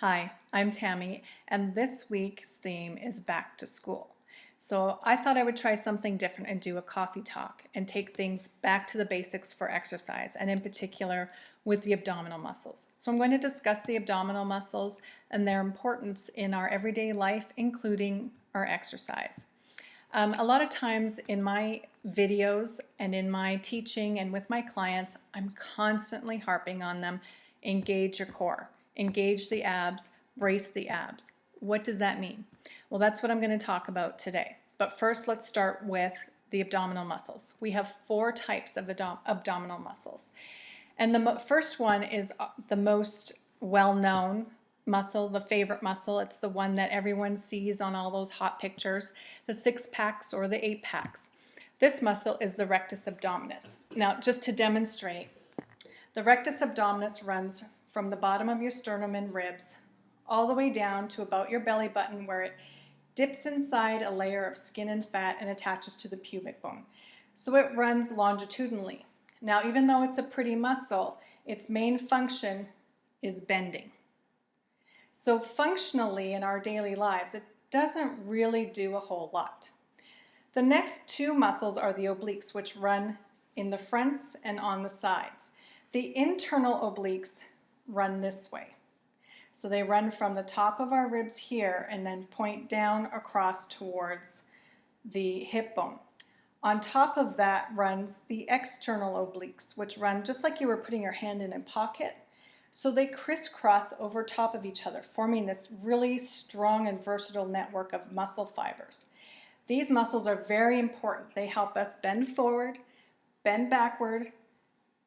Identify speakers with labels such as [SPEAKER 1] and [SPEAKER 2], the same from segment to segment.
[SPEAKER 1] Hi, I'm Tammy, and this week's theme is back to school. So I thought I would try something different and do a coffee talk and take things back to the basics for exercise, and in particular with the abdominal muscles. So I'm going to discuss the abdominal muscles and their importance in our everyday life, including our exercise. A lot of times in my videos and in my teaching and with my clients, I'm constantly harping on them. Engage your core, engage the abs, brace the abs. What does that mean? Well, that's what I'm going to talk about today. But first, let's start with the abdominal muscles. We have 4 types of abdominal muscles. And the first one is the most well-known muscle, the favorite muscle. It's the one that everyone sees on all those hot pictures, the 6-packs or the 8-packs. This muscle is the rectus abdominis. Now, just to demonstrate, the rectus abdominis runs from the bottom of your sternum and ribs all the way down to about your belly button, where it dips inside a layer of skin and fat and attaches to the pubic bone. So it runs longitudinally. Now, even though it's a pretty muscle, its main function is bending. So functionally in our daily lives, it doesn't really do a whole lot. The next 2 muscles are the obliques, which run in the fronts and on the sides. The internal obliques run this way. So they run from the top of our ribs here and then point down across towards the hip bone. On top of that runs the external obliques, which run just like you were putting your hand in a pocket. So they crisscross over top of each other, forming this really strong and versatile network of muscle fibers. These muscles are very important. They help us bend forward, bend backward,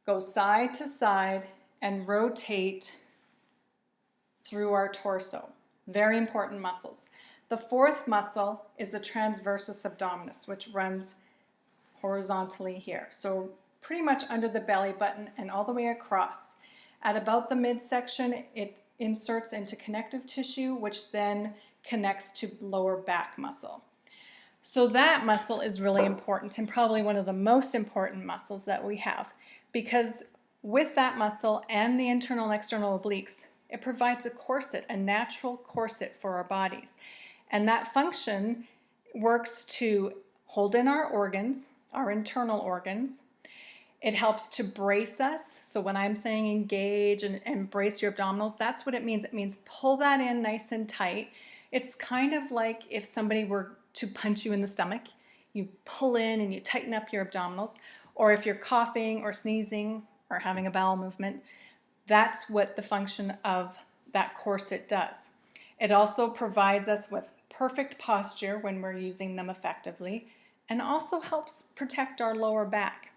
[SPEAKER 1] go side to side, and rotate through our torso. Very important muscles. The 4th muscle is the transversus abdominis, which runs horizontally here. So pretty much under the belly button and all the way across. At about the midsection, it inserts into connective tissue, which then connects to lower back muscle. So that muscle is really important and probably one of the most important muscles that we have, because with that muscle and the internal and external obliques, it provides a corset, a natural corset for our bodies. And that function works to hold in our organs, our internal organs. It helps to brace us. So when I'm saying engage and brace your abdominals, that's what it means. It means pull that in nice and tight. It's kind of like if somebody were to punch you in the stomach, you pull in and you tighten up your abdominals. Or if you're coughing or sneezing or having a bowel movement, that's what the function of that corset does. It also provides us with perfect posture when we're using them effectively, and also helps protect our lower back.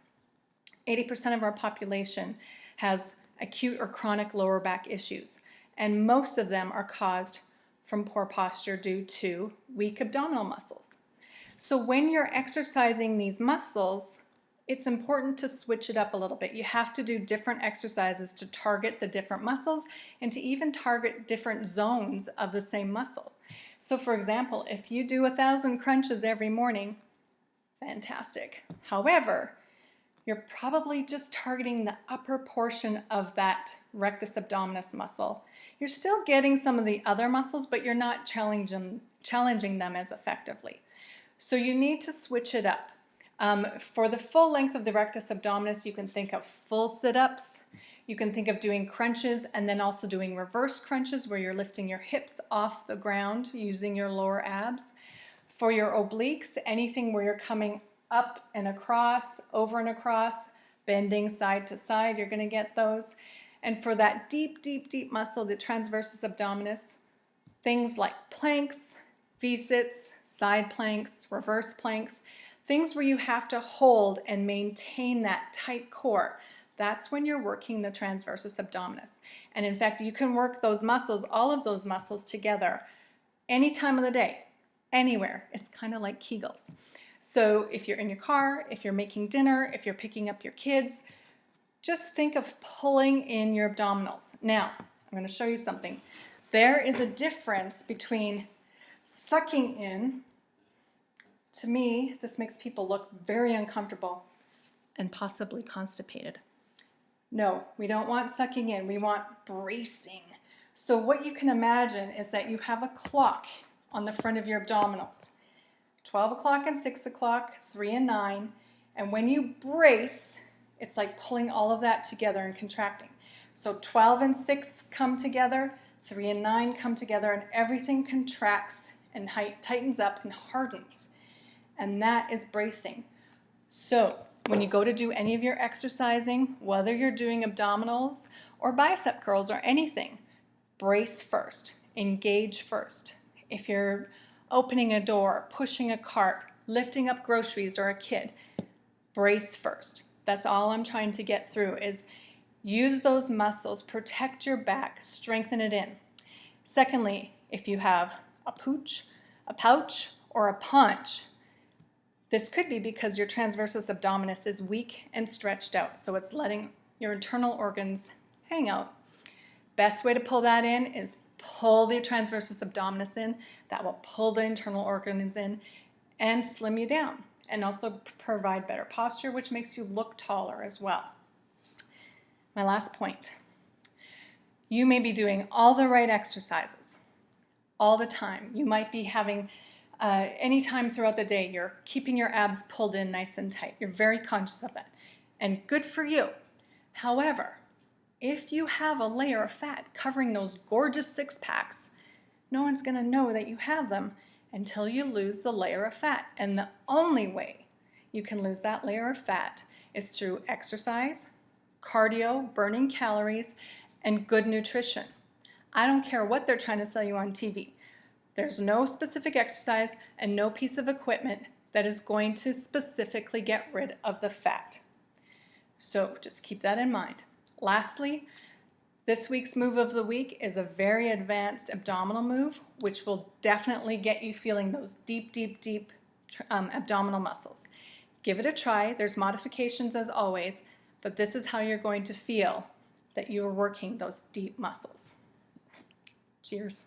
[SPEAKER 1] 80% of our population has acute or chronic lower back issues, and most of them are caused from poor posture due to weak abdominal muscles. So when you're exercising these muscles, it's important to switch it up a little bit. You have to do different exercises to target the different muscles and to even target different zones of the same muscle. So for example, if you do 1,000 crunches every morning, fantastic. However, you're probably just targeting the upper portion of that rectus abdominis muscle. You're still getting some of the other muscles, but you're not challenging them as effectively. So you need to switch it up. For the full length of the rectus abdominis, you can think of full sit-ups. You can think of doing crunches and then also doing reverse crunches where you're lifting your hips off the ground using your lower abs. For your obliques, anything where you're coming up and across, over and across, bending side to side, you're going to get those. And for that deep, deep, deep muscle, the transversus abdominis, things like planks, V-sits, side planks, reverse planks, things where you have to hold and maintain that tight core. That's when you're working the transversus abdominis. And in fact, you can work those muscles, all of those muscles together any time of the day, anywhere. It's kind of like Kegels. So if you're in your car, if you're making dinner, if you're picking up your kids, just think of pulling in your abdominals. Now, I'm going to show you something. There is a difference between sucking in. To me, this makes people look very uncomfortable and possibly constipated. No, we don't want sucking in. We want bracing. So what you can imagine is that you have a clock on the front of your abdominals. 12 o'clock and 6 o'clock, 3 and 9. And when you brace, it's like pulling all of that together and contracting. So 12 and 6 come together, 3 and 9 come together, and everything contracts and tightens up and hardens. And that is bracing. So when you go to do any of your exercising, whether you're doing abdominals or bicep curls or anything, brace first, engage first. If you're opening a door, pushing a cart, lifting up groceries or a kid, brace first. That's all I'm trying to get through is use those muscles, protect your back, strengthen it in. Secondly, if you have a pouch, or a punch, this could be because your transversus abdominis is weak and stretched out, so it's letting your internal organs hang out. Best way to pull that in is pull the transversus abdominis in. That will pull the internal organs in and slim you down, and also provide better posture, which makes you look taller as well. My last point. You may be doing all the right exercises all the time. You might be having any time throughout the day, you're keeping your abs pulled in nice and tight. You're very conscious of that, and good for you. However, if you have a layer of fat covering those gorgeous six packs, no one's going to know that you have them until you lose the layer of fat. And the only way you can lose that layer of fat is through exercise, cardio, burning calories, and good nutrition. I don't care what they're trying to sell you on TV. There's no specific exercise and no piece of equipment that is going to specifically get rid of the fat. So just keep that in mind. Lastly, this week's move of the week is a very advanced abdominal move, which will definitely get you feeling those deep abdominal muscles. Give it a try. There's modifications as always, but this is how you're going to feel that you are working those deep muscles. Cheers.